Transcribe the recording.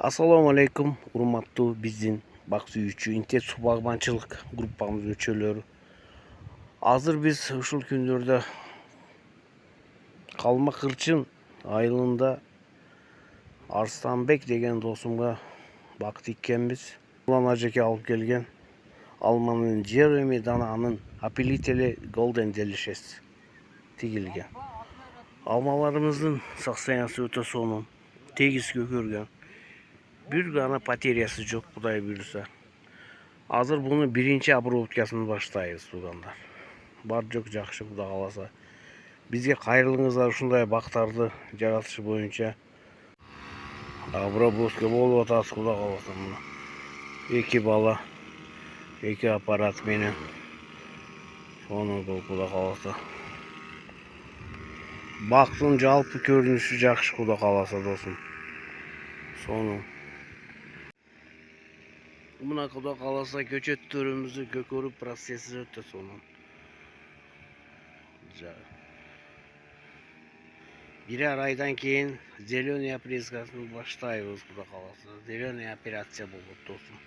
Assalamu alaikum, урматтуу биздин бак сүйүүчү интернет суу багбанчылык группабыз мүчөлөрү. Азыр биз ушул күндөрдө Калма Кырчын айылында Арстанбек деген досумга бак тиккенбиз. Улан ажеке алып келген алманын Jeremy дананын апилители Golden Delicious тигилген. Алмаларымыздын состояниясы өтө сонун, тегиз көкөргөн. Бир гана потерясы жок, Кудай буйруса. Азыр буну биринчи обработкасын баштайбыз, туугандар. Бар жок жакшы, Кудай кааласа. Бизге кайрылыңыздар, ушундай бактарды жаратышы боюнча обработка болуп атат, Кудай кааласа. Эки бала, эки аппарат менен сонун болуп, Кудай кааласа. Бактын жалпы көрүнүшү жакшы, Кудай кааласа, досум. Сонун. Мына Кудай кааласа көчөттөрүмүздү көкөрүп процесси өтө сонун. Бирер айдан кийин зеленый опрыскасын баштайбыз, Кудай кааласа. Зеленый операция болот, досум.